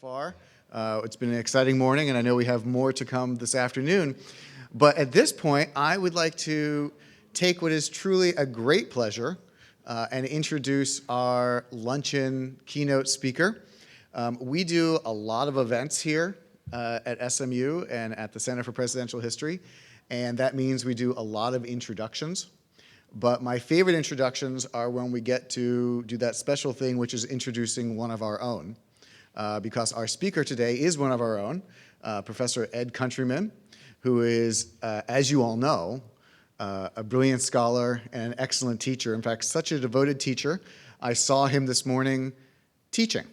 far. It's been an exciting morning, and I know we have more to come this afternoon. But at this point, I would like to take what is truly a great pleasure and introduce our Luncheon keynote speaker. We do a lot of events here at SMU and at the Center for Presidential History, and that means we do a lot of introductions. But my favorite introductions are when we get to do that special thing, which is introducing one of our own. Because our speaker today is one of our own, Professor Ed Countryman, who is, as you all know, a brilliant scholar and an excellent teacher. In fact, such a devoted teacher, I saw him this morning teaching,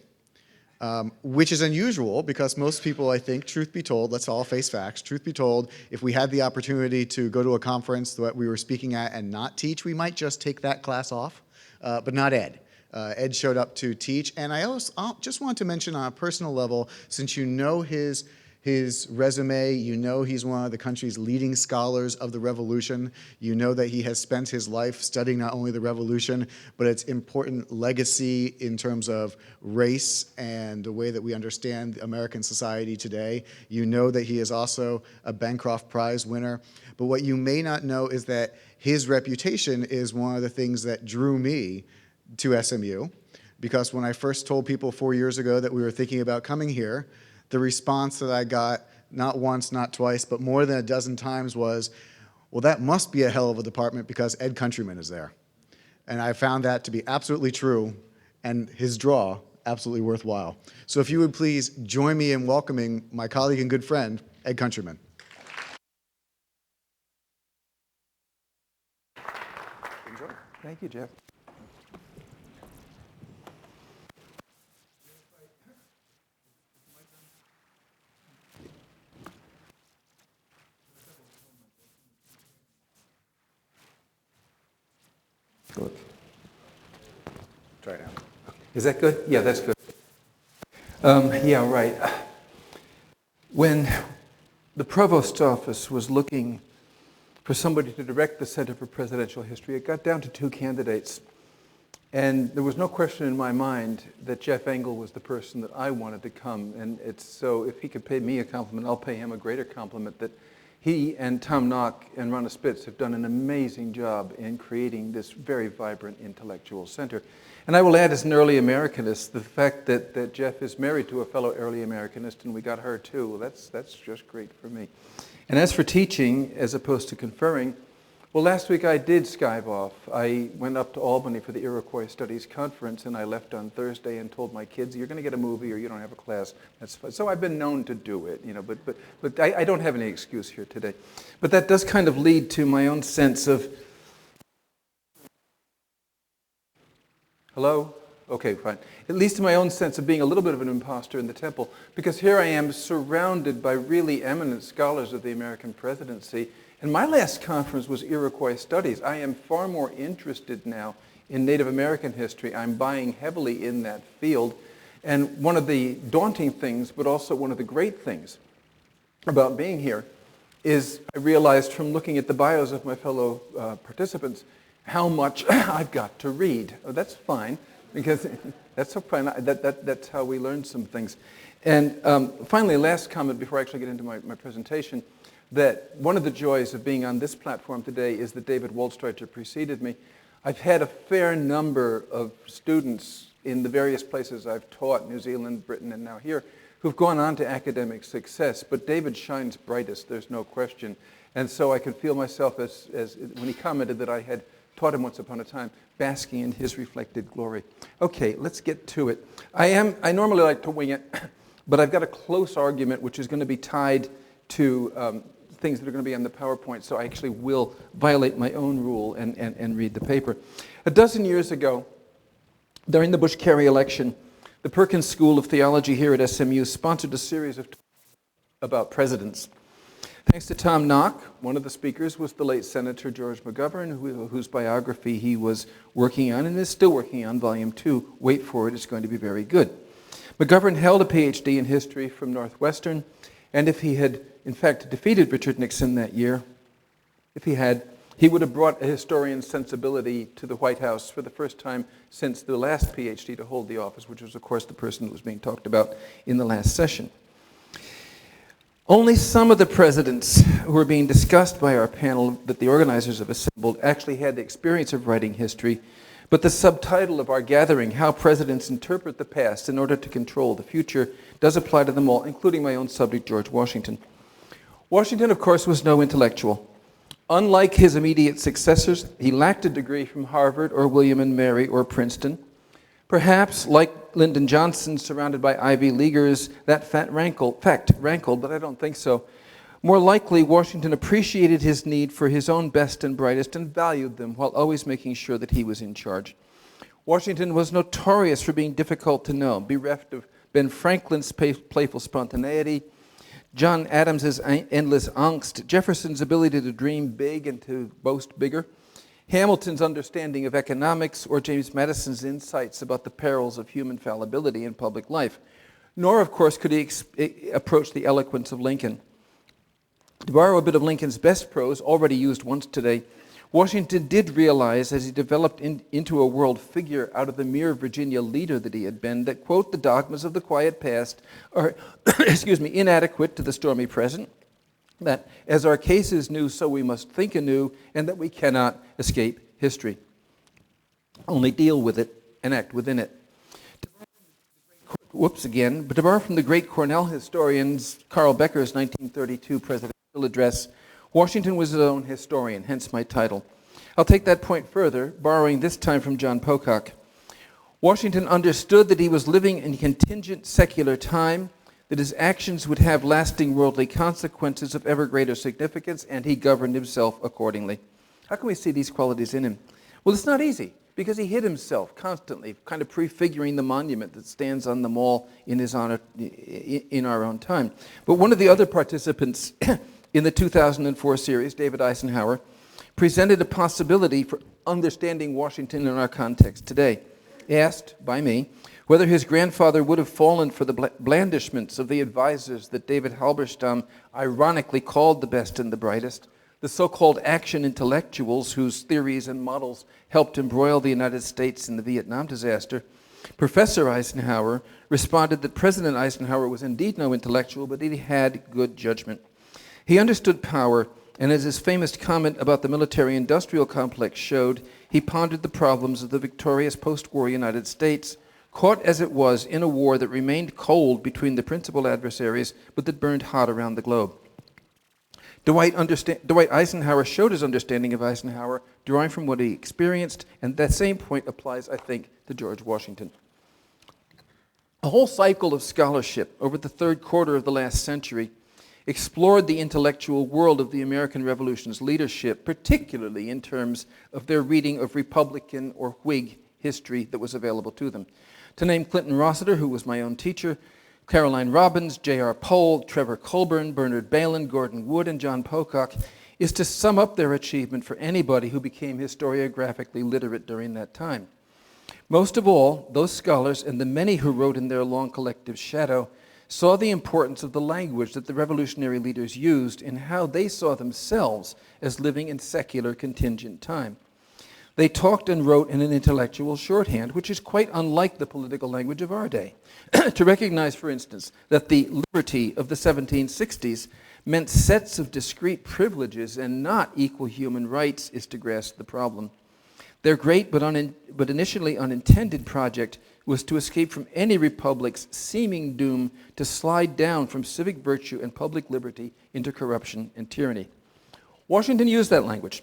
which is unusual because most people, I think, truth be told, let's all face facts, truth be told, if we had the opportunity to go to a conference that we were speaking at and not teach, we might just take that class off, but not Ed. Ed showed up to teach, and I also just want to mention on a personal level, since you know his resume, you know he's one of the country's leading scholars of the Revolution, you know that he has spent his life studying not only the Revolution, but its important legacy in terms of race and the way that we understand American society today. You know that he is also a Bancroft Prize winner, but what you may not know is that his reputation is one of the things that drew me to SMU, because when I first told people 4 years ago that we were thinking about coming here, the response that I got, not once, not twice, but more than a dozen times was, well, that must be a hell of a department because Ed Countryman is there. And I found that to be absolutely true, and his draw absolutely worthwhile. So if you would please join me in welcoming my colleague and good friend, Ed Countryman. Enjoy. Thank you, Jeff. Good. Try it out. Is that good? Yeah, that's good. Yeah, right. When the provost's office was looking for somebody to direct the Center for Presidential History, it got down to 2 candidates. And there was no question in my mind that Jeff Engel was the person that I wanted to come. And so if he could pay me a compliment, I'll pay him a greater compliment that he and Tom Nock and Ronna Spitz have done an amazing job in creating this very vibrant intellectual center. And I will add, as an early Americanist, the fact that Jeff is married to a fellow early Americanist, and we got her too. Well, that's just great for me. And as for teaching, as opposed to conferring, well, last week I did skive off. I went up to Albany for the Iroquois Studies Conference, and I left on Thursday and told my kids, you're going to get a movie or you don't have a class. That's fine. So I've been known to do it, you know, but I don't have any excuse here today. But that does kind of lead to my own sense of... Hello? Okay, fine. It leads to my own sense of being a little bit of an imposter in the temple, because here I am surrounded by really eminent scholars of the American presidency. And my last conference was Iroquois Studies. I am far more interested now in Native American history. I'm buying heavily in that field. And one of the daunting things, but also one of the great things about being here is I realized from looking at the bios of my fellow participants how much I've got to read. Oh, that's fine, because that's so fine. That's how we learn some things. And finally, last comment before I actually get into my presentation, that one of the joys of being on this platform today is that David Waldstreicher preceded me. I've had a fair number of students in the various places I've taught, New Zealand, Britain, and now here, who've gone on to academic success, but David shines brightest, there's no question. And so I can feel myself, as when he commented that I had taught him once upon a time, basking in his reflected glory. Okay, let's get to it. I normally like to wing it, but I've got a close argument which is going to be tied to things that are going to be on the PowerPoint, so I actually will violate my own rule and read the paper. A dozen years ago, during the Bush-Kerry election, the Perkins School of Theology here at SMU sponsored a series of talks about presidents. Thanks to Tom Nock, one of the speakers was the late Senator George McGovern, whose biography he was working on and is still working on, Volume 2. Wait for it, it's going to be very good. McGovern held a PhD in history from Northwestern, and if he had in fact defeated Richard Nixon that year, if he had, He would have brought a historian's sensibility to the White House for the first time since the last PhD to hold the office, which was, of course, the person that was being talked about in the last session. Only some of the presidents who were being discussed by our panel that the organizers have assembled actually had the experience of writing history, but the subtitle of our gathering, How Presidents Interpret the Past in Order to Control the Future, does apply to them all, including my own subject, George Washington. Washington, of course, was no intellectual. Unlike his immediate successors, he lacked a degree from Harvard or William and Mary or Princeton. Perhaps, like Lyndon Johnson, surrounded by Ivy Leaguers, that fact rankled, but I don't think so. More likely, Washington appreciated his need for his own best and brightest and valued them while always making sure that he was in charge. Washington was notorious for being difficult to know, bereft of Ben Franklin's playful spontaneity, John Adams's endless angst, Jefferson's ability to dream big and to boast bigger, Hamilton's understanding of economics, or James Madison's insights about the perils of human fallibility in public life. Nor, of course, could he approach the eloquence of Lincoln. To borrow a bit of Lincoln's best prose, already used once today, Washington did realize, as he developed into a world figure out of the mere Virginia leader that he had been, that, quote, the dogmas of the quiet past are, inadequate to the stormy present, that as our case is new, so we must think anew, and that we cannot escape history. Only deal with it and act within it. But to borrow from the great Cornell historians Carl Becker's 1932 presidential address, Washington was his own historian, hence my title. I'll take that point further, borrowing this time from John Pocock. Washington understood that he was living in contingent secular time, that his actions would have lasting worldly consequences of ever greater significance, and he governed himself accordingly. How can we see these qualities in him? Well, it's not easy, because he hid himself constantly, kind of prefiguring the monument that stands on the mall in his honor in our own time. But one of the other participants in the 2004 series, David Eisenhower, presented a possibility for understanding Washington in our context today. Asked by me whether his grandfather would have fallen for the blandishments of the advisors that David Halberstam ironically called the best and the brightest, the so-called action intellectuals whose theories and models helped embroil the United States in the Vietnam disaster, Professor Eisenhower responded that President Eisenhower was indeed no intellectual, but he had good judgment. He understood power, and as his famous comment about the military-industrial complex showed, he pondered the problems of the victorious post-war United States, caught as it was in a war that remained cold between the principal adversaries, but that burned hot around the globe. Dwight Eisenhower showed his understanding of Eisenhower, drawing from what he experienced, and that same point applies, I think, to George Washington. A whole cycle of scholarship over the third quarter of the last century explored the intellectual world of the American Revolution's leadership, particularly in terms of their reading of Republican or Whig history that was available to them. To name Clinton Rossiter, who was my own teacher, Caroline Robbins, J.R. Pohl, Trevor Colburn, Bernard Balin, Gordon Wood, and John Pocock, is to sum up their achievement for anybody who became historiographically literate during that time. Most of all, those scholars and the many who wrote in their long collective shadow saw the importance of the language that the revolutionary leaders used in how they saw themselves as living in secular contingent time. They talked and wrote in an intellectual shorthand, which is quite unlike the political language of our day. To recognize, for instance, that the liberty of the 1760s meant sets of discrete privileges and not equal human rights is to grasp the problem. Their great but initially unintended project was to escape from any republic's seeming doom to slide down from civic virtue and public liberty into corruption and tyranny. Washington used that language.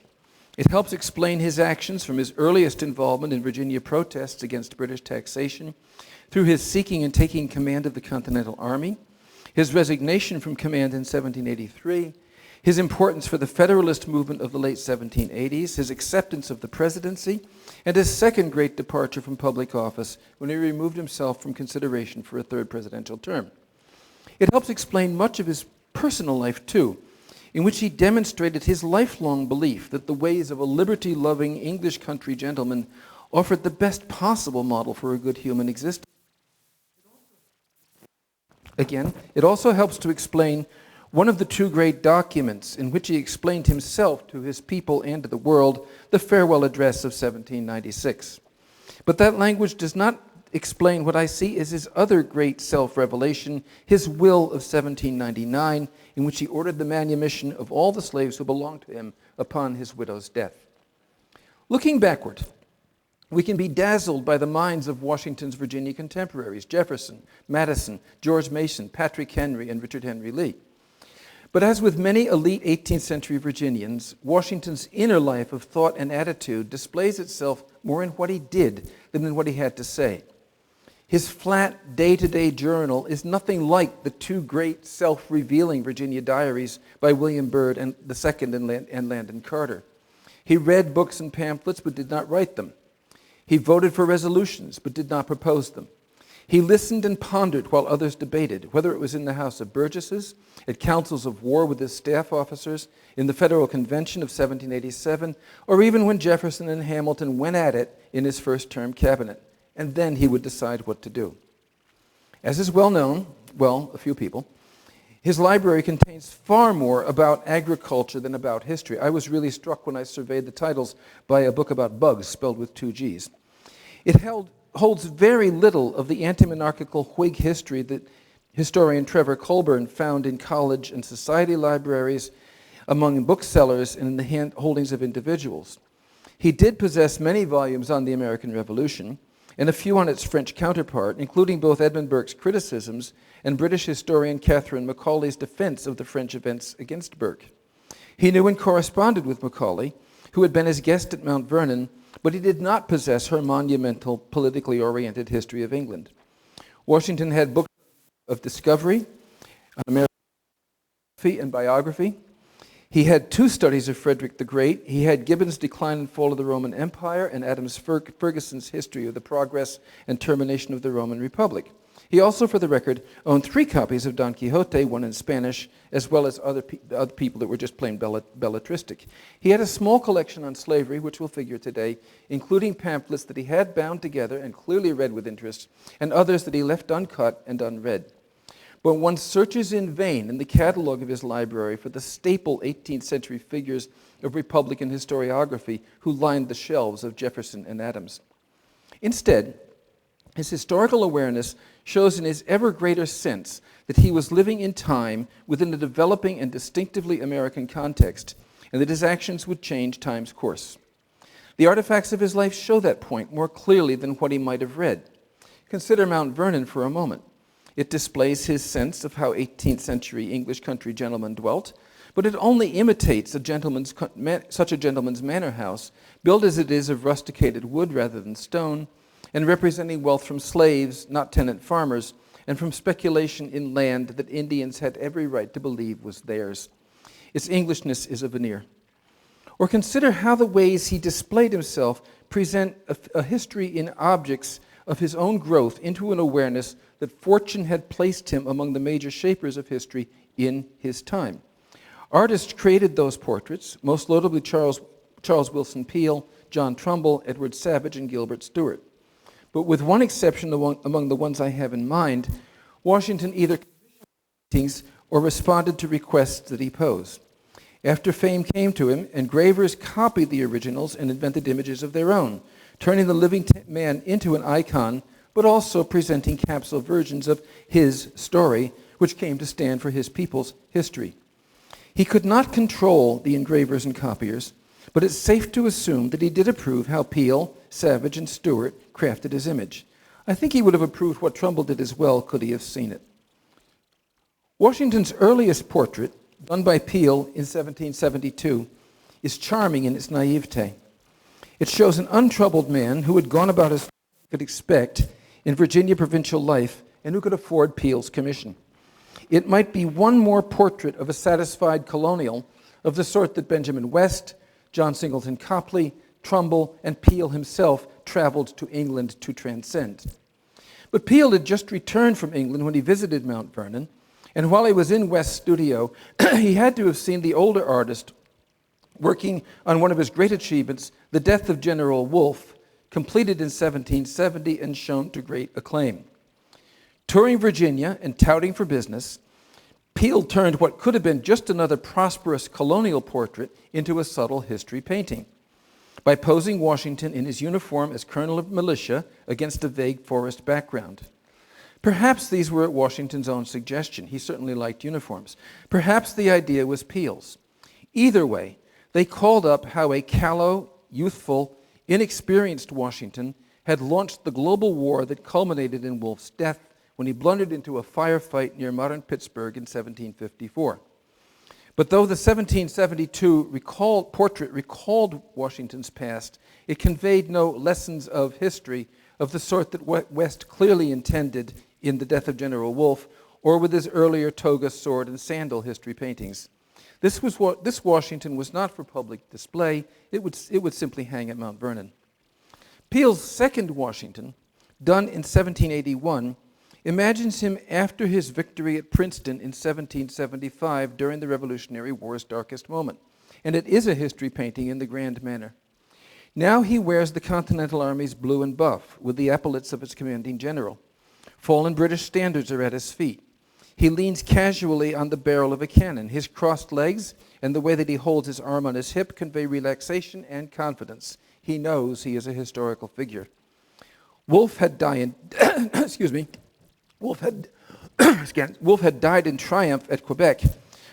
It helps explain his actions from his earliest involvement in Virginia protests against British taxation, through his seeking and taking command of the Continental Army, his resignation from command in 1783, his importance for the Federalist movement of the late 1780s, his acceptance of the presidency, and his second great departure from public office when he removed himself from consideration for a third presidential term. It helps explain much of his personal life, too, in which he demonstrated his lifelong belief that the ways of a liberty-loving English country gentleman offered the best possible model for a good human existence. Again, it also helps to explain one of the two great documents in which he explained himself to his people and to the world, the Farewell Address of 1796. But that language does not explain what I see as his other great self-revelation, his will of 1799, in which he ordered the manumission of all the slaves who belonged to him upon his widow's death. Looking backward, we can be dazzled by the minds of Washington's Virginia contemporaries, Jefferson, Madison, George Mason, Patrick Henry, and Richard Henry Lee. But as with many elite 18th century Virginians, Washington's inner life of thought and attitude displays itself more in what he did than in what he had to say. His flat, day-to-day journal is nothing like the two great self-revealing Virginia diaries by William Byrd II and Landon Carter. He read books and pamphlets but did not write them. He voted for resolutions but did not propose them. He listened and pondered while others debated, whether it was in the House of Burgesses, at councils of war with his staff officers, in the Federal Convention of 1787, or even when Jefferson and Hamilton went at it in his first-term cabinet. And then he would decide what to do. As is well known, a few people, his library contains far more about agriculture than about history. I was really struck when I surveyed the titles by a book about bugs, spelled with 2 G's. It holds very little of the anti-monarchical Whig history that historian Trevor Colburn found in college and society libraries, among booksellers, and in the holdings of individuals. He did possess many volumes on the American Revolution, and a few on its French counterpart, including both Edmund Burke's criticisms and British historian Catherine Macaulay's defense of the French events against Burke. He knew and corresponded with Macaulay, who had been his guest at Mount Vernon, but he did not possess her monumental, politically oriented history of England. Washington had books of discovery, on American and biography. He had 2 studies of Frederick the Great. He had Gibbon's Decline and Fall of the Roman Empire and Adams Ferguson's History of the Progress and Termination of the Roman Republic. He also, for the record, owned 3 copies of Don Quixote, one in Spanish, as well as other people that were just plain belletristic. He had a small collection on slavery, which will figure today, including pamphlets that he had bound together and clearly read with interest, and others that he left uncut and unread. But one searches in vain in the catalog of his library for the staple 18th century figures of Republican historiography who lined the shelves of Jefferson and Adams. Instead, his historical awareness shows in his ever greater sense that he was living in time within a developing and distinctively American context, and that his actions would change time's course. The artifacts of his life show that point more clearly than what he might have read. Consider Mount Vernon for a moment. It displays his sense of how 18th century English country gentlemen dwelt, but it only imitates such a gentleman's manor house, built as it is of rusticated wood rather than stone, and representing wealth from slaves, not tenant farmers, and from speculation in land that Indians had every right to believe was theirs. Its Englishness is a veneer. Or consider how the ways he displayed himself present a history in objects of his own growth into an awareness that fortune had placed him among the major shapers of history in his time. Artists created those portraits, most notably Charles Willson Peale, John Trumbull, Edward Savage, and Gilbert Stuart. But with one exception among the ones I have in mind, Washington either commissioned paintings or responded to requests that he posed. After fame came to him, engravers copied the originals and invented images of their own, turning the living man into an icon, but also presenting capsule versions of his story, which came to stand for his people's history. He could not control the engravers and copiers, but it's safe to assume that he did approve how Peale, Savage, and Stuart crafted his image. I think he would have approved what Trumbull did as well, could he have seen it. Washington's earliest portrait, done by Peale in 1772, is charming in its naivete. It shows an untroubled man who had gone about as he could expect in Virginia provincial life and who could afford Peale's commission. It might be one more portrait of a satisfied colonial of the sort that Benjamin West, John Singleton Copley, Trumbull, and Peale himself traveled to England to transcend. But Peale had just returned from England when he visited Mount Vernon, and while he was in West's studio, he had to have seen the older artist working on one of his great achievements, The Death of General Wolfe, completed in 1770 and shown to great acclaim. Touring Virginia and touting for business, Peale turned what could have been just another prosperous colonial portrait into a subtle history painting by posing Washington in his uniform as colonel of militia against a vague forest background. Perhaps these were at Washington's own suggestion. He certainly liked uniforms. Perhaps the idea was Peale's. Either way, they called up how a callow, youthful, inexperienced Washington had launched the global war that culminated in Wolfe's death when he blundered into a firefight near modern Pittsburgh in 1754. But though the 1772 portrait recalled Washington's past, it conveyed no lessons of history of the sort that West clearly intended in The Death of General Wolfe or with his earlier toga, sword, and sandal history paintings. This Washington was not for public display. It would simply hang at Mount Vernon. Peale's second Washington, done in 1781, imagines him after his victory at Princeton in 1775 during the Revolutionary War's darkest moment. And it is a history painting in the grand manner. Now he wears the Continental Army's blue and buff with the epaulets of its commanding general. Fallen British standards are at his feet. He leans casually on the barrel of a cannon. His crossed legs and the way that he holds his arm on his hip convey relaxation and confidence. He knows he is a historical figure. Wolfe had died Wolfe had died in triumph at Quebec,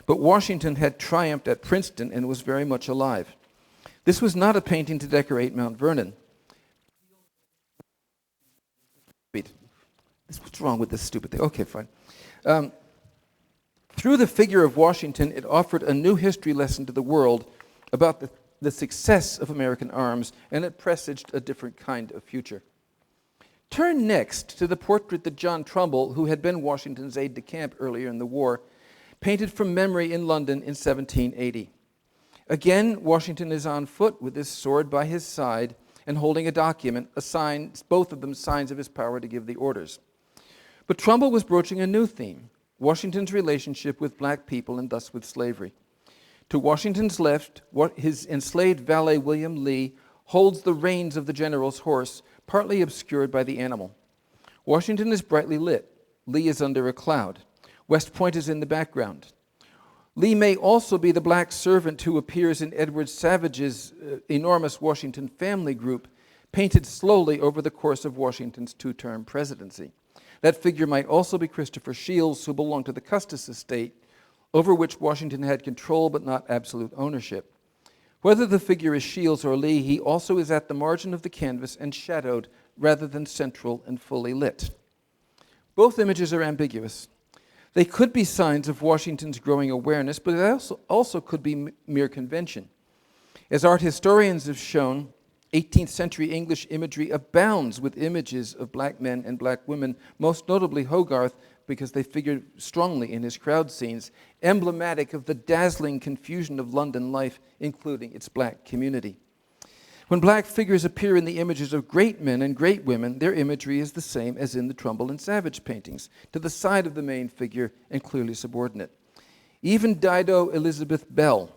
but Washington had triumphed at Princeton and was very much alive. This was not a painting to decorate Mount Vernon. What's wrong with this stupid thing? Okay, fine. Through the figure of Washington, it offered a new history lesson to the world about the success of American arms, and it presaged a different kind of future. Turn next to the portrait that John Trumbull, who had been Washington's aide-de-camp earlier in the war, painted from memory in London in 1780. Again, Washington is on foot with his sword by his side and holding a document, both of them signs of his power to give the orders. But Trumbull was broaching a new theme, Washington's relationship with black people and thus with slavery. To Washington's left, his enslaved valet William Lee holds the reins of the general's horse, partly obscured by the animal. Washington is brightly lit. Lee is under a cloud. West Point is in the background. Lee may also be the black servant who appears in Edward Savage's enormous Washington family group, painted slowly over the course of Washington's two-term presidency. That figure might also be Christopher Shields, who belonged to the Custis estate, over which Washington had control but not absolute ownership. Whether the figure is Shields or Lee, he also is at the margin of the canvas and shadowed rather than central and fully lit. Both images are ambiguous. They could be signs of Washington's growing awareness, but they also could be mere convention. As art historians have shown, 18th century English imagery abounds with images of black men and black women, most notably Hogarth, because they figured strongly in his crowd scenes, emblematic of the dazzling confusion of London life, including its black community. When black figures appear in the images of great men and great women, their imagery is the same as in the Trumbull and Savage paintings, to the side of the main figure and clearly subordinate. Even Dido Elizabeth Bele,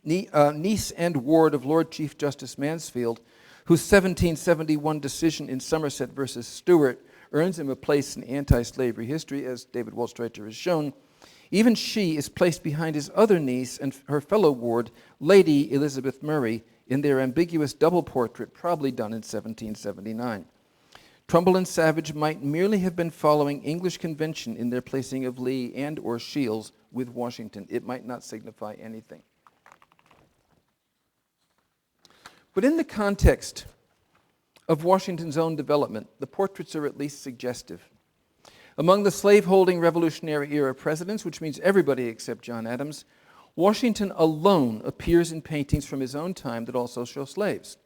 niece and ward of Lord Chief Justice Mansfield, whose 1771 decision in Somerset versus Stuart earns him a place in anti-slavery history, as David Walstreiter has shown, even she is placed behind his other niece and her fellow ward, Lady Elizabeth Murray, in their ambiguous double portrait, probably done in 1779. Trumbull and Savage might merely have been following English convention in their placing of Lee and or Shields with Washington. It might not signify anything. But in the context of Washington's own development, the portraits are at least suggestive. Among the slaveholding Revolutionary era presidents, which means everybody except John Adams, Washington alone appears in paintings from his own time that also show slaves.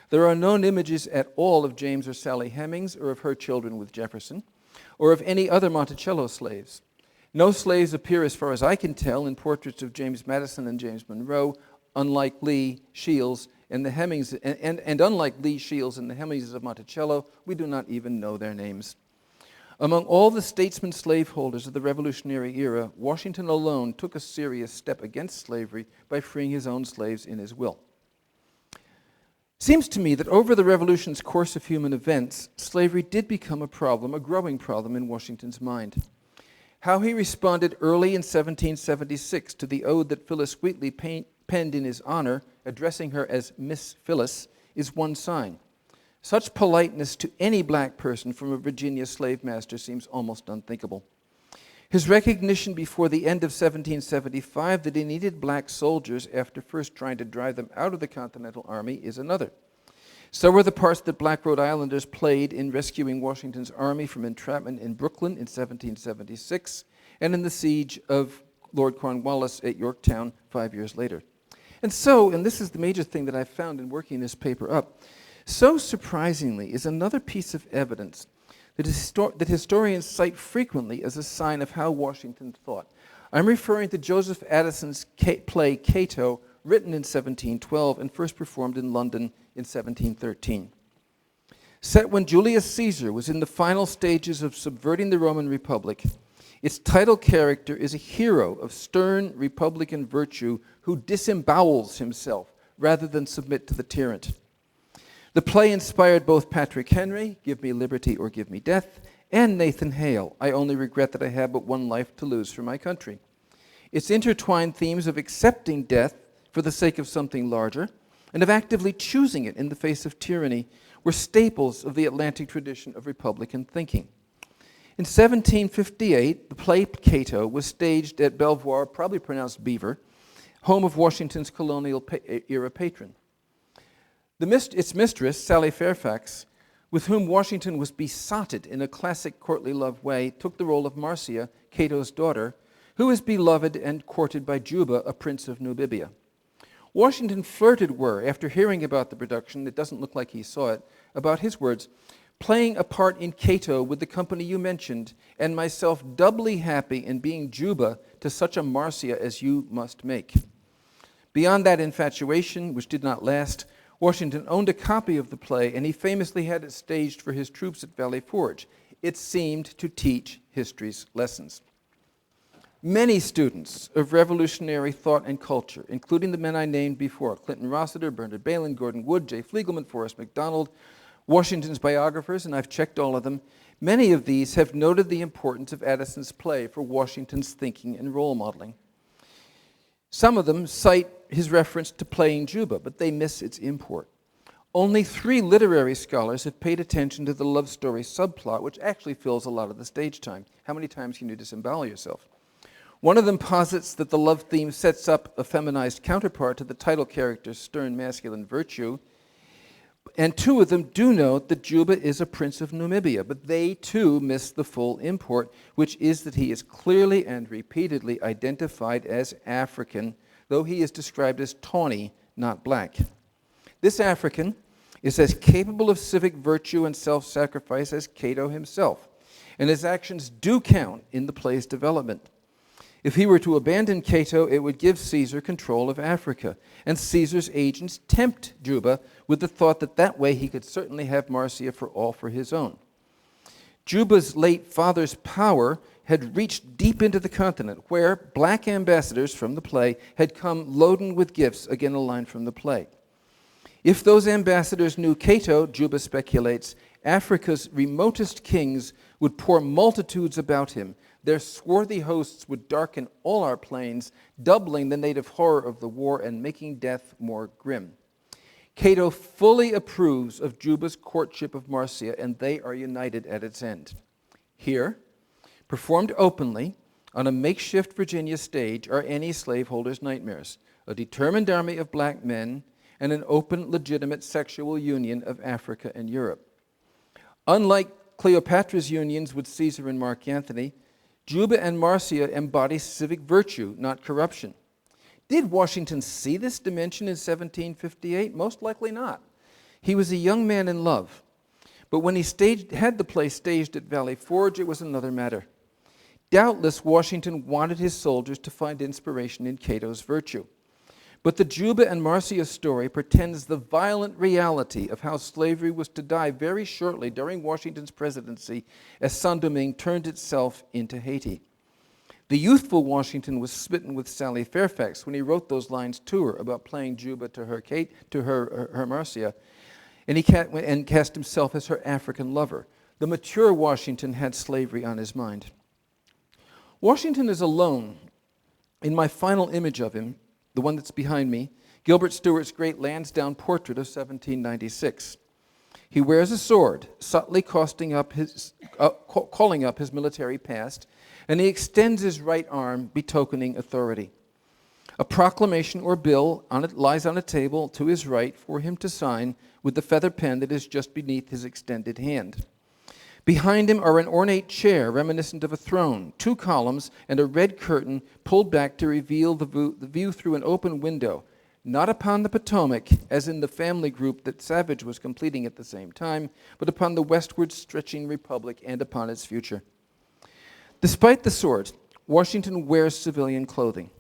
There are no images at all of James or Sally Hemings or of her children with Jefferson, or of any other Monticello slaves. No slaves appear, as far as I can tell, in portraits of James Madison and James Monroe, unlike Lee, Shields, and the Hemings, and unlike Lee, Shields, and the Hemings of Monticello, we do not even know their names. Among all the statesmen slaveholders of the Revolutionary era, Washington alone took a serious step against slavery by freeing his own slaves in his will. Seems to me that over the Revolution's course of human events, slavery did become a problem, a growing problem in Washington's mind. how he responded early in 1776 to the ode that Phyllis Wheatley penned in his honor, addressing her as Miss Phyllis, is one sign. Such politeness to any black person from a Virginia slave master seems almost unthinkable. His recognition before the end of 1775 that he needed black soldiers after first trying to drive them out of the Continental Army is another. So were the parts that black Rhode Islanders played in rescuing Washington's army from entrapment in Brooklyn in 1776 and in the siege of Lord Cornwallis at Yorktown 5 years later. And so, and this is the major thing that I found in working this paper up, so surprisingly is another piece of evidence that historians cite frequently as a sign of how Washington thought. I'm referring to Joseph Addison's play Cato, written in 1712 and first performed in London in 1713. Set when Julius Caesar was in the final stages of subverting the Roman Republic, its title character is a hero of stern republican virtue who disembowels himself rather than submit to the tyrant. The play inspired both Patrick Henry, Give Me Liberty or Give Me Death, and Nathan Hale, I Only Regret That I Have But One Life to Lose for My Country. Its intertwined themes of accepting death for the sake of something larger and of actively choosing it in the face of tyranny were staples of the Atlantic tradition of Republican thinking. In 1758, the play Cato was staged at Belvoir, probably pronounced Beaver, home of Washington's colonial era patron. Its mistress, Sally Fairfax, with whom Washington was besotted in a classic courtly love way, took the role of Marcia, Cato's daughter, who is beloved and courted by Juba, a prince of Nubibia. Washington flirted after hearing about the production, it doesn't look like he saw it, about his words, playing a part in Cato with the company you mentioned, and myself doubly happy in being Juba to such a Marcia as you must make. Beyond that infatuation, which did not last, Washington owned a copy of the play, and he famously had it staged for his troops at Valley Forge. It seemed to teach history's lessons. Many students of revolutionary thought and culture, including the men I named before, Clinton Rossiter, Bernard Bailyn, Gordon Wood, Jay Fliegelman, Forrest McDonald, Washington's biographers, and I've checked all of them, many of these have noted the importance of Addison's play for Washington's thinking and role modeling. Some of them cite his reference to playing Juba, but they miss its import. Only 3 literary scholars have paid attention to the love story subplot, which actually fills a lot of the stage time. How many times can you disembowel yourself? One of them posits that the love theme sets up a feminized counterpart to the title character's stern masculine virtue, and 2 of them do note that Juba is a prince of Namibia, but they too miss the full import, which is that he is clearly and repeatedly identified as African, though he is described as tawny, not black. This African is as capable of civic virtue and self-sacrifice as Cato himself, and his actions do count in the play's development. If he were to abandon Cato, it would give Caesar control of Africa, and Caesar's agents tempt Juba with the thought that that way he could certainly have Marcia for his own. Juba's late father's power had reached deep into the continent, where black ambassadors from the play had come loaden with gifts, again a line from the play. If those ambassadors knew Cato, Juba speculates, Africa's remotest kings would pour multitudes about him. Their swarthy hosts would darken all our plains, doubling the native horror of the war and making death more grim. Cato fully approves of Juba's courtship of Marcia, and they are united at its end. Here, performed openly on a makeshift Virginia stage, are any slaveholder's nightmares: a determined army of black men and an open, legitimate sexual union of Africa and Europe. Unlike Cleopatra's unions with Caesar and Mark Antony, Juba and Marcia embody civic virtue, not corruption. Did Washington see this dimension in 1758? Most likely not. He was a young man in love. But when he had the play staged at Valley Forge, it was another matter. Doubtless, Washington wanted his soldiers to find inspiration in Cato's virtue. But the Juba and Marcia story pretends the violent reality of how slavery was to die very shortly during Washington's presidency as Saint-Domingue turned itself into Haiti. The youthful Washington was smitten with Sally Fairfax when he wrote those lines to her about playing Juba to her Marcia, and cast himself as her African lover. The mature Washington had slavery on his mind. Washington is alone in my final image of him, the one that's behind me, Gilbert Stuart's great Lansdowne portrait of 1796. He wears a sword, subtly calling up his military past, and he extends his right arm, betokening authority. A proclamation or bill lies on a table to his right for him to sign with the feather pen that is just beneath his extended hand. Behind him are an ornate chair reminiscent of a throne, 2 columns, and a red curtain pulled back to reveal the view through an open window, not upon the Potomac, as in the family group that Savage was completing at the same time, but upon the westward stretching republic and upon its future. Despite the sword, Washington wears civilian clothing.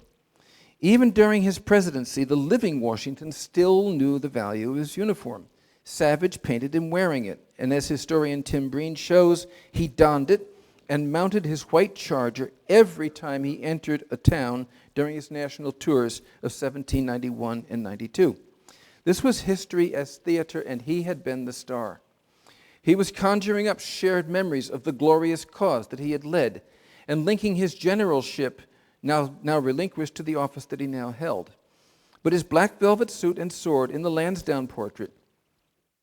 Even during his presidency, the living Washington still knew the value of his uniform. Savage painted him wearing it, and as historian Tim Breen shows, he donned it and mounted his white charger every time he entered a town during his national tours of 1791 and 92. This was history as theater, and he had been the star. He was conjuring up shared memories of the glorious cause that he had led and linking his generalship, now relinquished, to the office that he now held. But his black velvet suit and sword in the Lansdowne portrait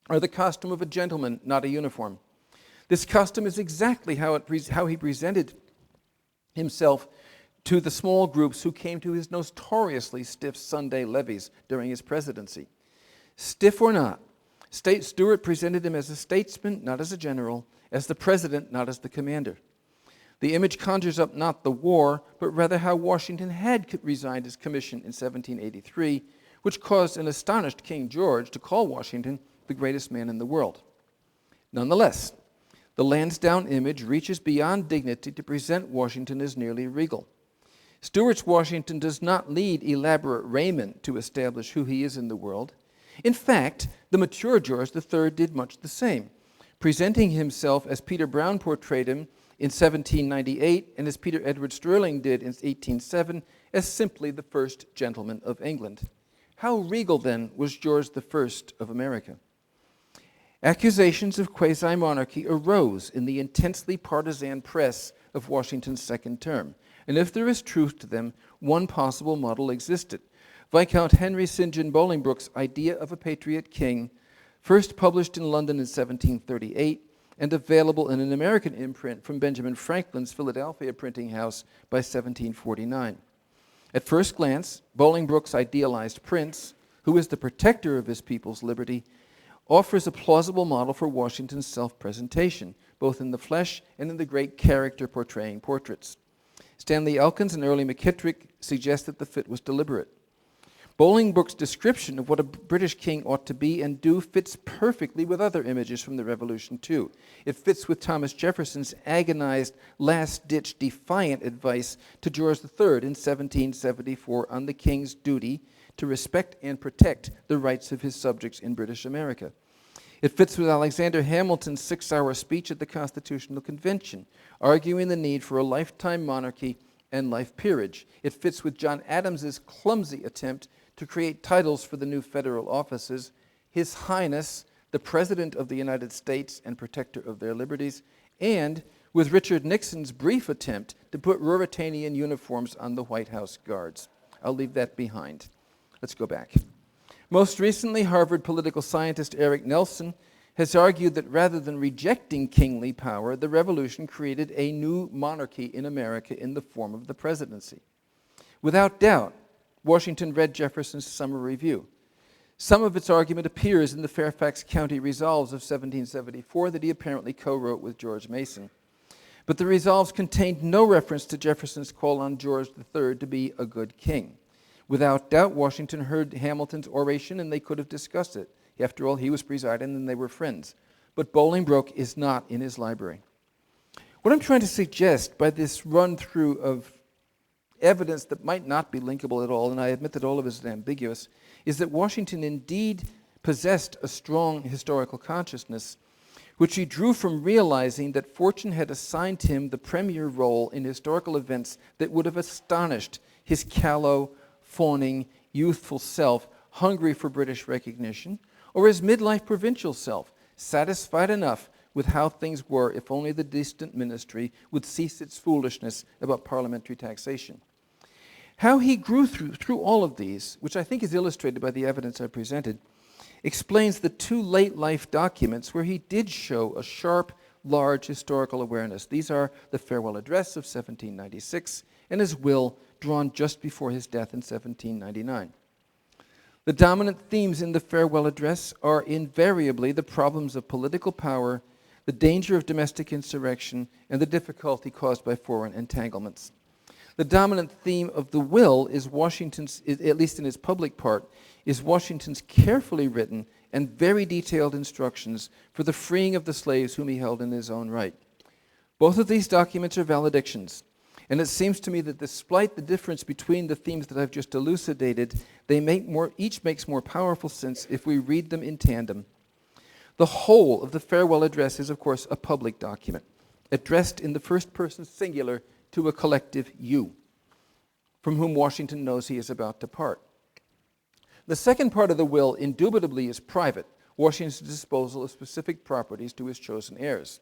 are the costume of a gentleman, not a uniform. This costume is exactly how he presented himself to the small groups who came to his notoriously stiff Sunday levees during his presidency. Stiff or not, Stuart presented him as a statesman, not as a general, as the president, not as the commander. The image conjures up not the war, but rather how Washington had resigned his commission in 1783, which caused an astonished King George to call Washington the greatest man in the world. Nonetheless, the Lansdowne image reaches beyond dignity to present Washington as nearly regal. Stuart's Washington does not need elaborate raiment to establish who he is in the world. In fact, the mature George III did much the same, presenting himself as Peter Brown portrayed him in 1798 and as Peter Edward Stroeling did in 1807 as simply the first gentleman of England. How regal, then, was George I of America? Accusations of quasi-monarchy arose in the intensely partisan press of Washington's second term, and if there is truth to them, one possible model existed. Viscount Henry St. John Bolingbroke's idea of a patriot king, first published in London in 1738 and available in an American imprint from Benjamin Franklin's Philadelphia printing house by 1749. At first glance, Bolingbroke's idealized prince, who is the protector of his people's liberty, offers a plausible model for Washington's self-presentation, both in the flesh and in the great character-portraying portraits. Stanley Elkins and Early McKittrick suggest that the fit was deliberate. Bolingbroke's description of what a British king ought to be and do fits perfectly with other images from the Revolution, too. It fits with Thomas Jefferson's agonized, last-ditch, defiant advice to George III in 1774 on the king's duty to respect and protect the rights of his subjects in British America. It fits with Alexander Hamilton's 6-hour speech at the Constitutional Convention, arguing the need for a lifetime monarchy and life peerage. It fits with John Adams's clumsy attempt to create titles for the new federal offices, His Highness, the President of the United States and Protector of their Liberties, and with Richard Nixon's brief attempt to put Ruritanian uniforms on the White House guards. I'll leave that behind. Let's go back. Most recently, Harvard political scientist Eric Nelson has argued that rather than rejecting kingly power, the revolution created a new monarchy in America in the form of the presidency. Without doubt, Washington read Jefferson's Summer Review. Some of its argument appears in the Fairfax County Resolves of 1774 that he apparently co-wrote with George Mason. But the resolves contained no reference to Jefferson's call on George III to be a good king. Without doubt, Washington heard Hamilton's oration and they could have discussed it. After all, he was presiding and they were friends. But Bolingbroke is not in his library. What I'm trying to suggest by this run-through of evidence that might not be linkable at all, and I admit that all of it is ambiguous, is that Washington indeed possessed a strong historical consciousness, which he drew from realizing that fortune had assigned him the premier role in historical events that would have astonished his callow, fawning, youthful self, hungry for British recognition, or his midlife provincial self, satisfied enough with how things were if only the distant ministry would cease its foolishness about parliamentary taxation. How he grew through all of these, which I think is illustrated by the evidence I presented, explains the two late life documents where he did show a sharp, large historical awareness. These are the Farewell Address of 1796 and his will drawn just before his death in 1799. The dominant themes in the Farewell Address are invariably the problems of political power, the danger of domestic insurrection, and the difficulty caused by foreign entanglements. The dominant theme of the will is Washington's, at least in its public part, is Washington's carefully written and very detailed instructions for the freeing of the slaves whom he held in his own right. Both of these documents are valedictions, and it seems to me that despite the difference between the themes that I've just elucidated, each makes more powerful sense if we read them in tandem. The whole of the Farewell Address is, of course, a public document, addressed in the first person singular to a collective you, from whom Washington knows he is about to part. The second part of the will indubitably is private, Washington's disposal of specific properties to his chosen heirs.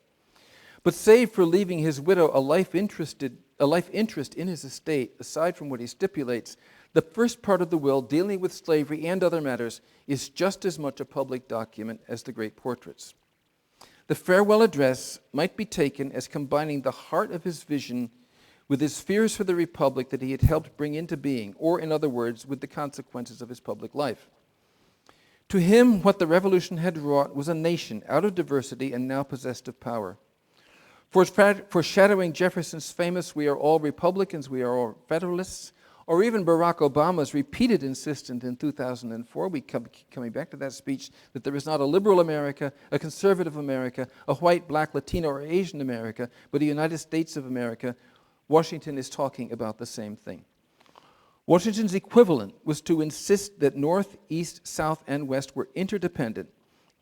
But save for leaving his widow a life interest in his estate, aside from what he stipulates, the first part of the will, dealing with slavery and other matters, is just as much a public document as the great portraits. The Farewell Address might be taken as combining the heart of his vision with his fears for the Republic that he had helped bring into being, or in other words, with the consequences of his public life. To him, what the Revolution had wrought was a nation out of diversity and now possessed of power. Foreshadowing Jefferson's famous "we are all Republicans, we are all Federalists," or even Barack Obama's repeated insistence in 2004, coming back to that speech, that there is not a liberal America, a conservative America, a white, black, Latino, or Asian America, but a United States of America, Washington is talking about the same thing. Washington's equivalent was to insist that North, East, South, and West were interdependent,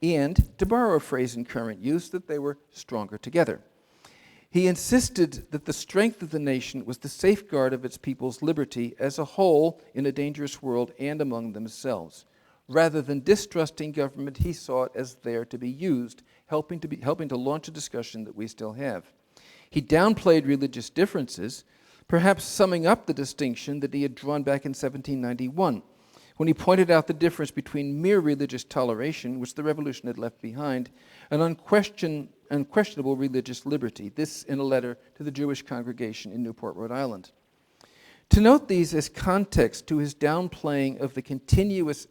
and, to borrow a phrase in current use, that they were stronger together. He insisted that the strength of the nation was the safeguard of its people's liberty as a whole in a dangerous world and among themselves. Rather than distrusting government, he saw it as there to be used, helping to launch a discussion that we still have. He downplayed religious differences, perhaps summing up the distinction that he had drawn back in 1791, when he pointed out the difference between mere religious toleration, which the Revolution had left behind, and unquestionable religious liberty, this in a letter to the Jewish congregation in Newport, Rhode Island. To note these as context to his downplaying of the continuous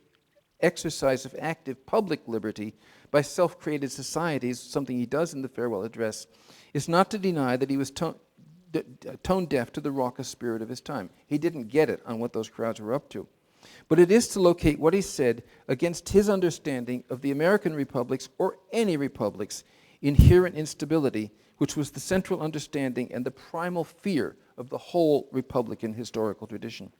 exercise of active public liberty by self-created societies, something he does in the Farewell Address, is not to deny that he was tone deaf to the raucous spirit of his time. He didn't get it on what those crowds were up to. But it is to locate what he said against his understanding of the American republics, or any republics, inherent instability, which was the central understanding and the primal fear of the whole Republican historical tradition.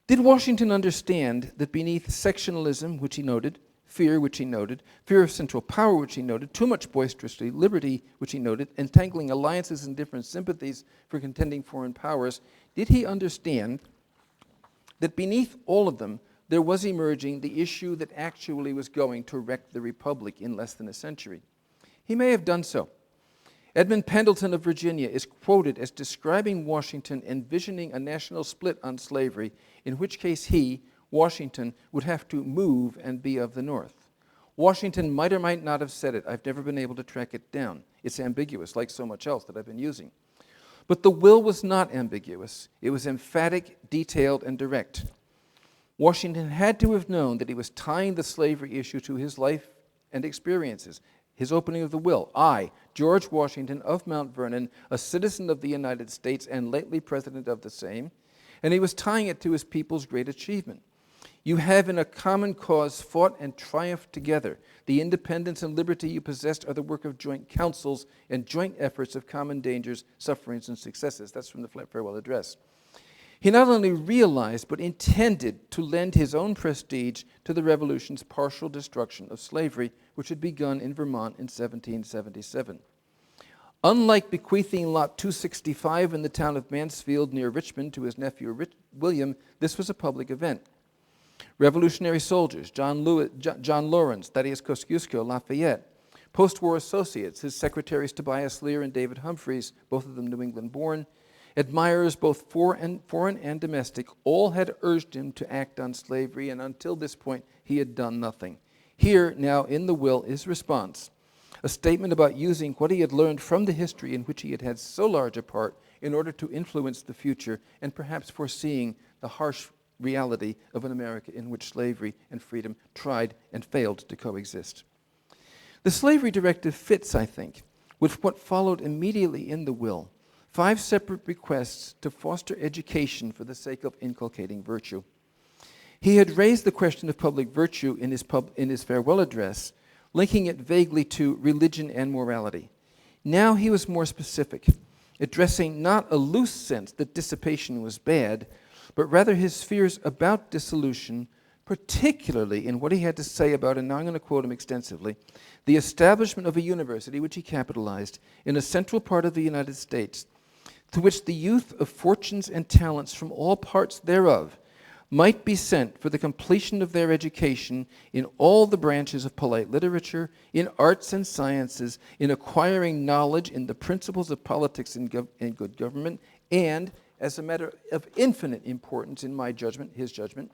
Did Washington understand that beneath sectionalism, which he noted, fear, which he noted, fear of central power, which he noted, too much boisterously, liberty, which he noted, entangling alliances and different sympathies for contending foreign powers, did he understand that beneath all of them there was emerging the issue that actually was going to wreck the Republic in less than a century? He may have done so. Edmund Pendleton of Virginia is quoted as describing Washington envisioning a national split on slavery, in which case he, Washington, would have to move and be of the North. Washington might or might not have said it. I've never been able to track it down. It's ambiguous, like so much else that I've been using. But the will was not ambiguous. It was emphatic, detailed, and direct. Washington had to have known that he was tying the slavery issue to his life and experiences. His opening of the will: I, George Washington of Mount Vernon, a citizen of the United States and lately president of the same, and he was tying it to his people's great achievement. You have in a common cause fought and triumphed together. The independence and liberty you possessed are the work of joint councils and joint efforts of common dangers, sufferings, and successes. That's from the Farewell Address. He not only realized, but intended to lend his own prestige to the Revolution's partial destruction of slavery, which had begun in Vermont in 1777. Unlike bequeathing Lot 265 in the town of Mansfield near Richmond to his nephew William, this was a public event. Revolutionary soldiers, John Lawrence, Thaddeus Kosciuszko, Lafayette, Post-war associates, his secretaries Tobias Lear and David Humphreys, both of them New England-born, admirers both foreign and domestic, all had urged him to act on slavery, and until this point he had done nothing. Here, now, in the will, is response, a statement about using what he had learned from the history in which he had had so large a part in order to influence the future and perhaps foreseeing the harsh reality of an America in which slavery and freedom tried and failed to coexist. The slavery directive fits, I think, with what followed immediately in the will, 5 separate requests to foster education for the sake of inculcating virtue. He had raised the question of public virtue in his farewell address, linking it vaguely to religion and morality. Now he was more specific, addressing not a loose sense that dissipation was bad, but rather his fears about dissolution, particularly in what he had to say about, and now I'm going to quote him extensively, the establishment of a university, which he capitalized, in a central part of the United States, to which the youth of fortunes and talents from all parts thereof might be sent for the completion of their education in all the branches of polite literature, in arts and sciences, in acquiring knowledge in the principles of politics and good government, and, as a matter of infinite importance in my judgment, his judgment,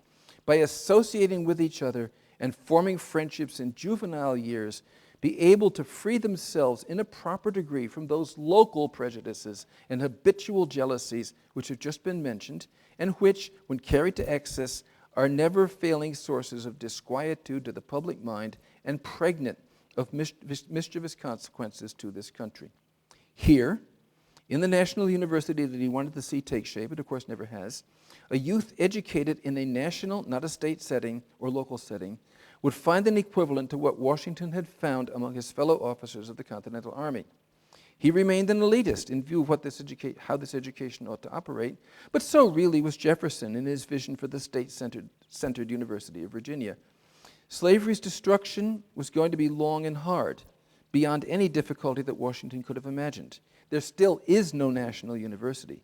by associating with each other and forming friendships in juvenile years, be able to free themselves in a proper degree from those local prejudices and habitual jealousies which have just been mentioned, and which, when carried to excess, are never-failing sources of disquietude to the public mind and pregnant of mischievous consequences to this country. Here, in the national university that he wanted to see take shape, and of course never has, a youth educated in a national, not a state setting or local setting, would find an equivalent to what Washington had found among his fellow officers of the Continental Army. He remained an elitist in view of how this education ought to operate, but so really was Jefferson in his vision for the state-centered University of Virginia. Slavery's destruction was going to be long and hard, beyond any difficulty that Washington could have imagined. There still is no national university.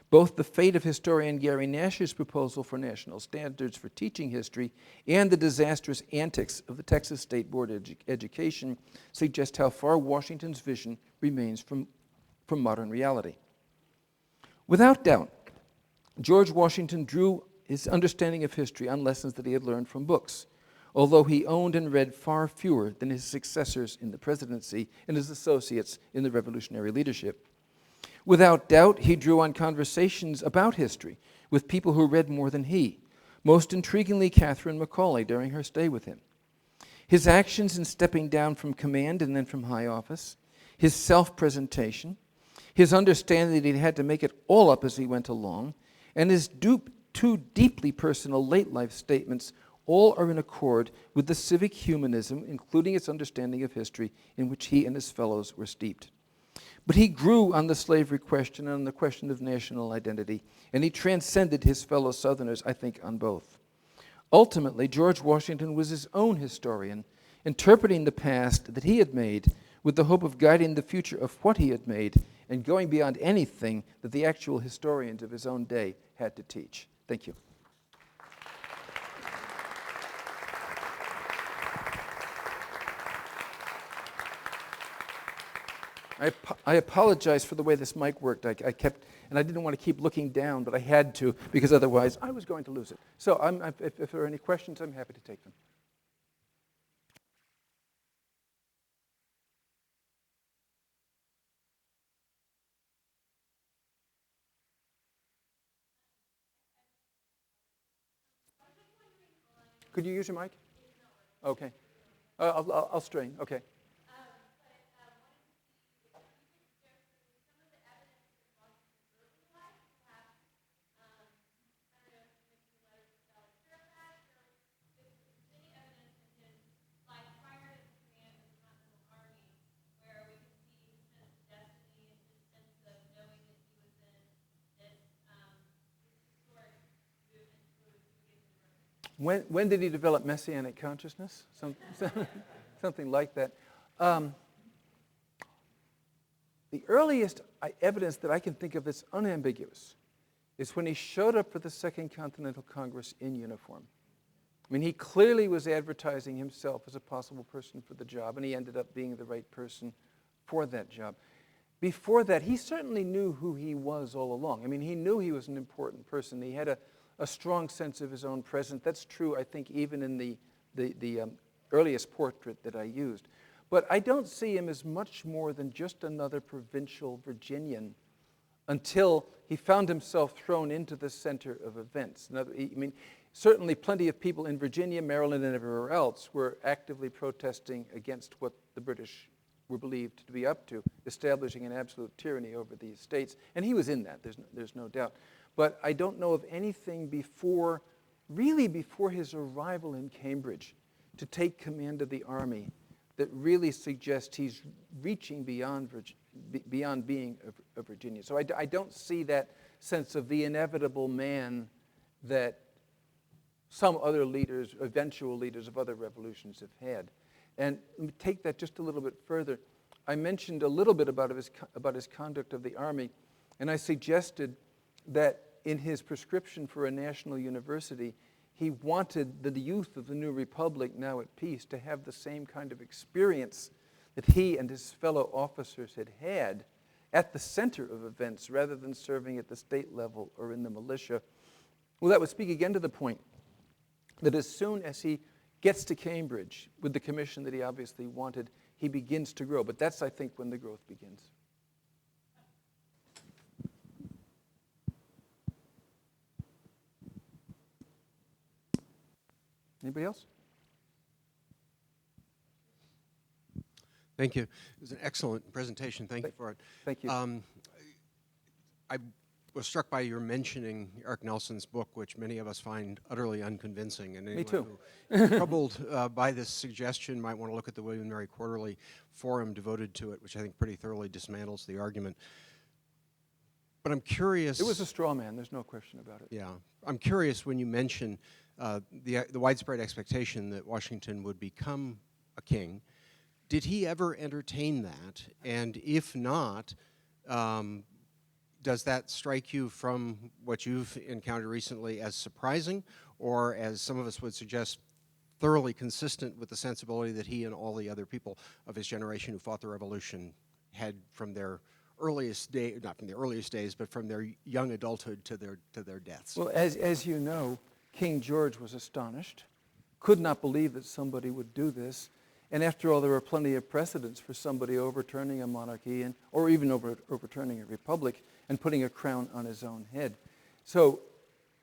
Both the fate of historian Gary Nash's proposal for national standards for teaching history and the disastrous antics of the Texas State Board of Education suggest how far Washington's vision remains from modern reality. Without doubt, George Washington drew his understanding of history on lessons that he had learned from books, although he owned and read far fewer than his successors in the presidency and his associates in the revolutionary leadership. Without doubt, he drew on conversations about history with people who read more than he, most intriguingly Catherine Macaulay during her stay with him. His actions in stepping down from command and then from high office, his self-presentation, his understanding that he had to make it all up as he went along, and his two deeply personal late-life statements all are in accord with the civic humanism, including its understanding of history, in which he and his fellows were steeped. But he grew on the slavery question and on the question of national identity, and he transcended his fellow Southerners, I think, on both. Ultimately, George Washington was his own historian, interpreting the past that he had made with the hope of guiding the future of what he had made and going beyond anything that the actual historians of his own day had to teach. Thank you. I apologize for the way this mic worked. I kept, and I didn't want to keep looking down, but I had to, because otherwise I was going to lose it. So if there are any questions, I'm happy to take them. Could you use your mic? Okay. I'll strain. Okay. When did he develop messianic consciousness? Something like that. The earliest evidence that I can think of that's unambiguous is when he showed up for the Second Continental Congress in uniform. I mean, he clearly was advertising himself as a possible person for the job, and he ended up being the right person for that job. Before that, he certainly knew who he was all along. I mean, he knew he was an important person. He had a strong sense of his own presence. That's true, I think, even in the earliest portrait that I used. But I don't see him as much more than just another provincial Virginian until he found himself thrown into the center of events. I mean, certainly plenty of people in Virginia, Maryland, and everywhere else were actively protesting against what the British were believed to be up to, establishing an absolute tyranny over these states. And he was in that, there's no doubt. But I don't know of anything before his arrival in Cambridge to take command of the army that really suggests he's reaching beyond being a Virginian. So I don't see that sense of the inevitable man that some other leaders, eventual leaders of other revolutions have had. And let me take that just a little bit further. I mentioned a little bit about his conduct of the army, and I suggested that in his prescription for a national university, he wanted the youth of the new republic, now at peace, to have the same kind of experience that he and his fellow officers had had at the center of events rather than serving at the state level or in the militia. Well, that would speak again to the point that as soon as he gets to Cambridge with the commission that he obviously wanted, he begins to grow. But that's, I think, when the growth begins. Anybody else? Thank you. It was an excellent presentation. Thank you for it. Thank you. I was struck by your mentioning Eric Nelson's book, which many of us find utterly unconvincing. And Me too. Who is troubled by this suggestion might want to look at the William and Mary Quarterly forum devoted to it, which I think pretty thoroughly dismantles the argument. But I'm curious. It was a straw man. There's no question about it. Yeah. I'm curious when you mention the widespread expectation that Washington would become a king. Did he ever entertain that? And if not, does that strike you from what you've encountered recently as surprising, or as some of us would suggest, thoroughly consistent with the sensibility that he and all the other people of his generation who fought the revolution had from their earliest day, not from the earliest days, but from their young adulthood to their deaths? Well, as you know, King George was astonished, could not believe that somebody would do this. And after all, there were plenty of precedents for somebody overturning a monarchy or even overturning a republic and putting a crown on his own head. So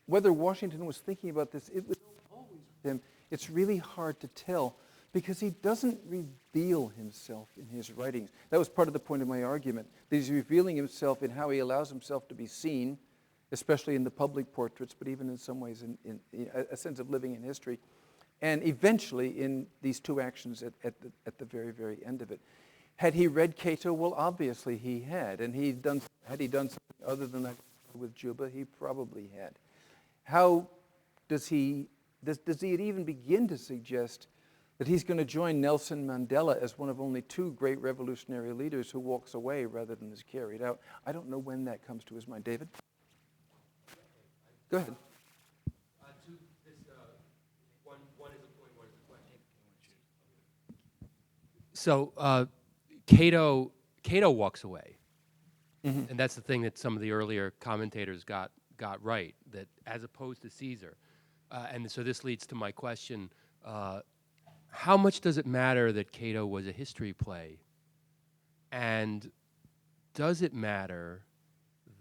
whether Washington was thinking about this, it was always with him. It's really hard to tell because he doesn't reveal himself in his writings. That was part of the point of my argument, that he's revealing himself in how he allows himself to be seen, especially in the public portraits, but even in some ways in a sense of living in history. And eventually in these two actions at the very, very end of it. Had he read Cato? Well, obviously he had. And had he done something other than that with Juba? He probably had. How does he even begin to suggest that he's going to join Nelson Mandela as one of only two great revolutionary leaders who walks away rather than is carried out? I don't know when that comes to his mind. David? Go ahead. So Cato walks away, and that's the thing that some of the earlier commentators got right. That as opposed to Caesar, and so this leads to my question: how much does it matter that Cato was a history play, and does it matter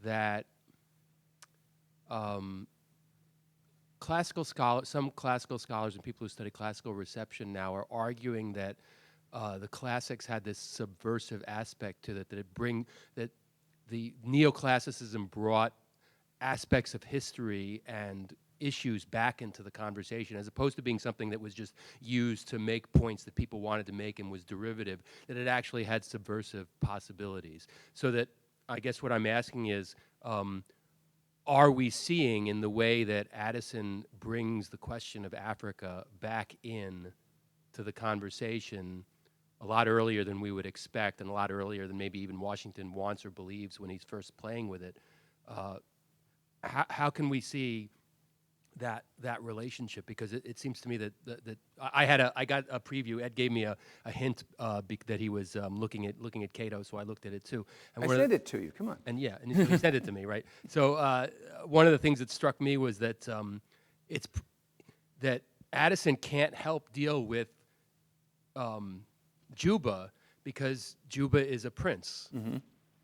that some classical scholars and people who study classical reception now are arguing that the classics had this subversive aspect to it, that the neoclassicism brought aspects of history and issues back into the conversation, as opposed to being something that was just used to make points that people wanted to make and was derivative, that it actually had subversive possibilities. So that, I guess what I'm asking is, are we seeing in the way that Addison brings the question of Africa back in to the conversation a lot earlier than we would expect, and a lot earlier than maybe even Washington wants or believes when he's first playing with it? How can we see that relationship, because it seems to me that I got a preview. Ed gave me a hint that he was looking at Cato, so I looked at it too. And I one of sent the- it to you. Come on. And yeah, and he sent it to me, right? So one of the things that struck me was that that Addison can't help deal with Juba because Juba is a prince.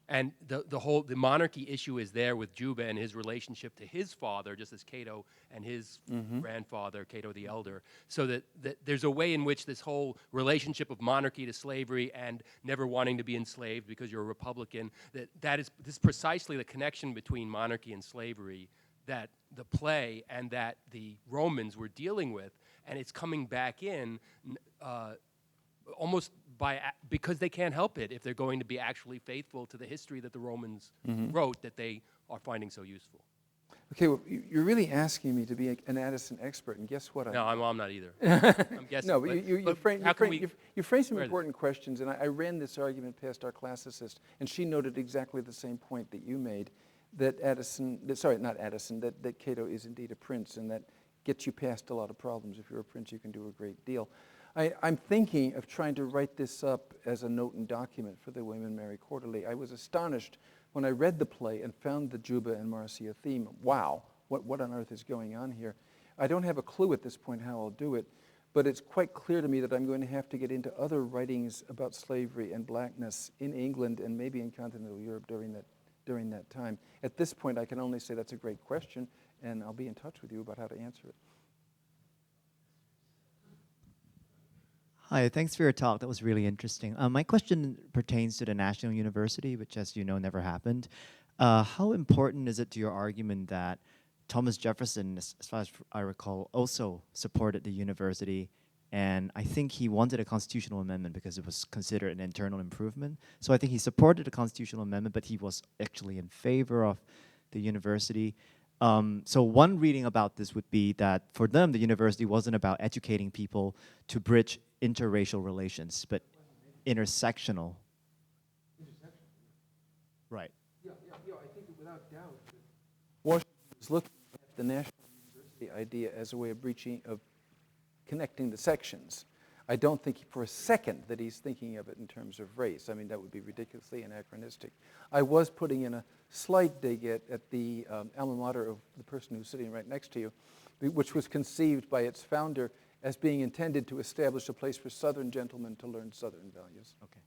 And the monarchy issue is there with Juba and his relationship to his father, just as Cato and his grandfather, Cato the Elder. So that there's a way in which this whole relationship of monarchy to slavery and never wanting to be enslaved because you're a Republican, this is precisely the connection between monarchy and slavery that the play and that the Romans were dealing with, and it's coming back in almost because they can't help it if they're going to be actually faithful to the history that the Romans wrote that they are finding so useful. Okay, well, you're really asking me to be an Addison expert, and guess what? No, I'm not either. I'm guessing. No, but you framed some Where- important questions, and I ran this argument past our classicist, and she noted exactly the same point that you made, that that Cato is indeed a prince, and that gets you past a lot of problems. If you're a prince, you can do a great deal. I'm thinking of trying to write this up as a note and document for the William and Mary Quarterly. I was astonished when I read the play and found the Juba and Marcia theme. Wow, what on earth is going on here? I don't have a clue at this point how I'll do it, but it's quite clear to me that I'm going to have to get into other writings about slavery and blackness in England and maybe in continental Europe during that time. At this point, I can only say that's a great question, and I'll be in touch with you about how to answer it. Hi, thanks for your talk. That was really interesting. My question pertains to the National University, which, as you know, never happened. How important is it to your argument that Thomas Jefferson, as far as I recall, also supported the university, and I think he wanted a constitutional amendment because it was considered an internal improvement. So I think he supported the constitutional amendment, but he was actually in favor of the university. So one reading about this would be that for them, the university wasn't about educating people to bridge interracial relations, but intersectional. Right. Yeah, I think that without doubt, Washington is looking at the National University idea as a way of connecting the sections. I don't think for a second that he's thinking of it in terms of race. I mean, that would be ridiculously anachronistic. I was putting in a slight dig at the alma mater of the person who's sitting right next to you, which was conceived by its founder as being intended to establish a place for Southern gentlemen to learn Southern values. Okay.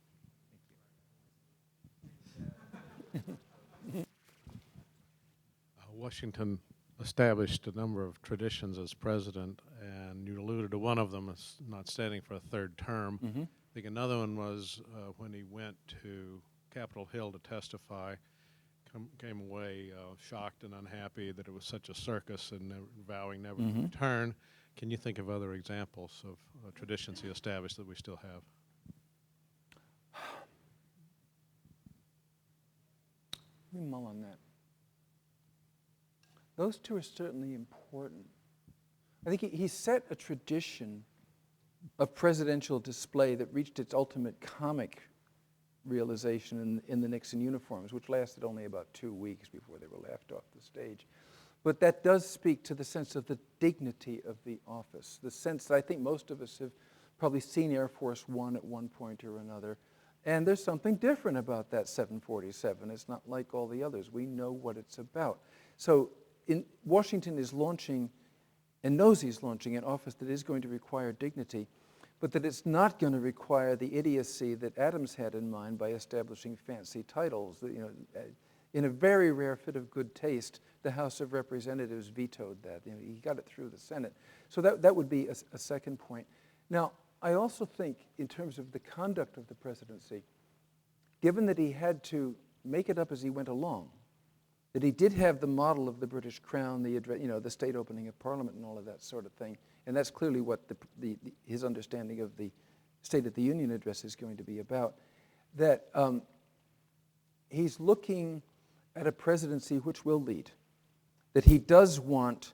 Washington established a number of traditions as president, and you alluded to one of them as not standing for a third term. I think another one was when he went to Capitol Hill to testify, came away shocked and unhappy that it was such a circus and vowing never to return. Can you think of other examples of traditions he established that we still have? Let me mull on that. Those two are certainly important. I think he set a tradition of presidential display that reached its ultimate comic realization in the Nixon uniforms, which lasted only about 2 weeks before they were laughed off the stage. But that does speak to the sense of the dignity of the office, the sense that I think most of us have probably seen Air Force One at one point or another. And there's something different about that 747. It's not like all the others. We know what it's about. So Washington is launching, and knows he's launching, an office that is going to require dignity, but that it's not going to require the idiocy that Adams had in mind by establishing fancy titles. In a very rare fit of good taste, the House of Representatives vetoed that. He got it through the Senate. So that would be a second point. Now, I also think in terms of the conduct of the presidency, given that he had to make it up as he went along, that he did have the model of the British Crown, the state opening of Parliament and all of that sort of thing, and that's clearly what his understanding of the State of the Union address is going to be about, that he's looking at a presidency which will lead, that he does want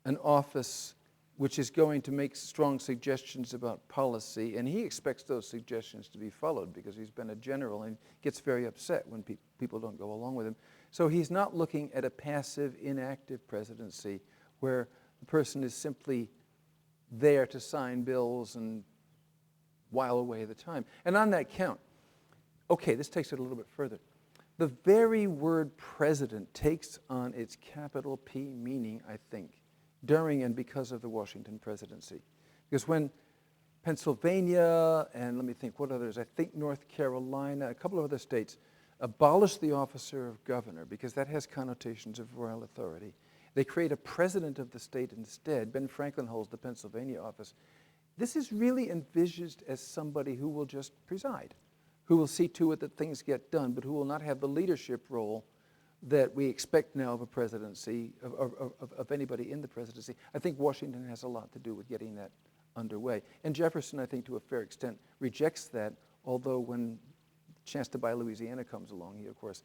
an office which is going to make strong suggestions about policy, and he expects those suggestions to be followed because he's been a general and gets very upset when people don't go along with him. So he's not looking at a passive, inactive presidency where a person is simply there to sign bills and while away the time. And on that count, okay, this takes it a little bit further. The very word president takes on its capital P meaning, I think, during and because of the Washington presidency. Because when Pennsylvania, and let me think, what others? I think North Carolina, a couple of other states, abolished the officer of governor because that has connotations of royal authority. They create a president of the state instead. Ben Franklin holds the Pennsylvania office. This is really envisaged as somebody who will just preside, who will see to it that things get done, but who will not have the leadership role that we expect now of a presidency, of anybody in the presidency. I think Washington has a lot to do with getting that underway. And Jefferson, I think, to a fair extent, rejects that, although when the chance to buy Louisiana comes along, he, of course,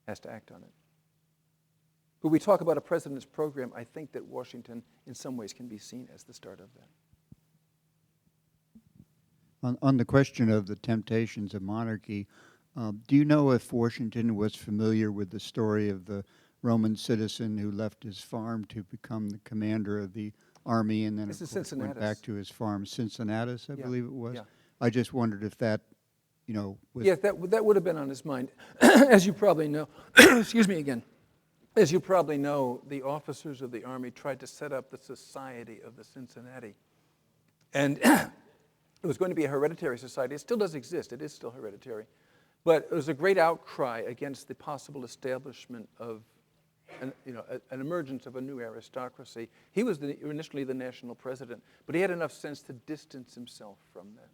has to act on it. When we talk about a president's program, I think that Washington, in some ways, can be seen as the start of that. On the question of the temptations of monarchy, do you know if Washington was familiar with the story of the Roman citizen who left his farm to become the commander of the army and then of course, went back to his farm, Cincinnatus, I believe it was? Yeah. I just wondered if that, was... Yes, that would have been on his mind. As you probably know, excuse me again, as you probably know, the officers of the army tried to set up the Society of the Cincinnati. And it was going to be a hereditary society. It still does exist. It is still hereditary. But it was a great outcry against the possible establishment of an emergence of a new aristocracy. He was initially the national president, but he had enough sense to distance himself from that.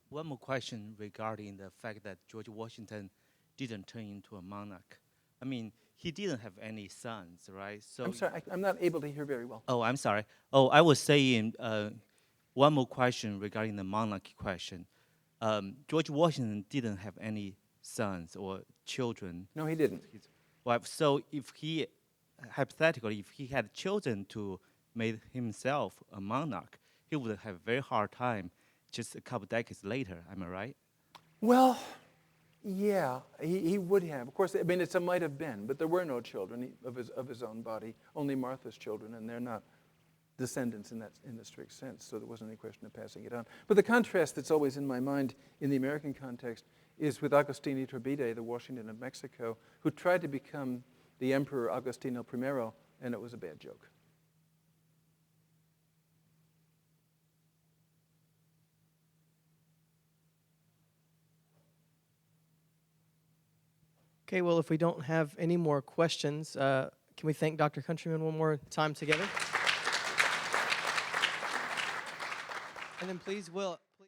One more question regarding the fact that George Washington didn't turn into a monarch. I mean, he didn't have any sons, right? So I'm sorry, I'm not able to hear very well. Oh, I'm sorry. Oh, I was saying one more question regarding the monarchy question. George Washington didn't have any sons or children. No, he didn't. Well, so if he, hypothetically, if he had chosen to make himself a monarch, he would have a very hard time just a couple decades later. Am I right? Well, yeah, he would have. Of course, I mean, it's a might have been, but there were no children of his own body, only Martha's children, and they're not descendants in the strict sense, so there wasn't any question of passing it on. But the contrast that's always in my mind in the American context is with Agustín Iturbide, the Washington of Mexico, who tried to become the Emperor Agustino I, and it was a bad joke. Okay, well, if we don't have any more questions, can we thank Dr. Countryman one more time together? And then please, Will.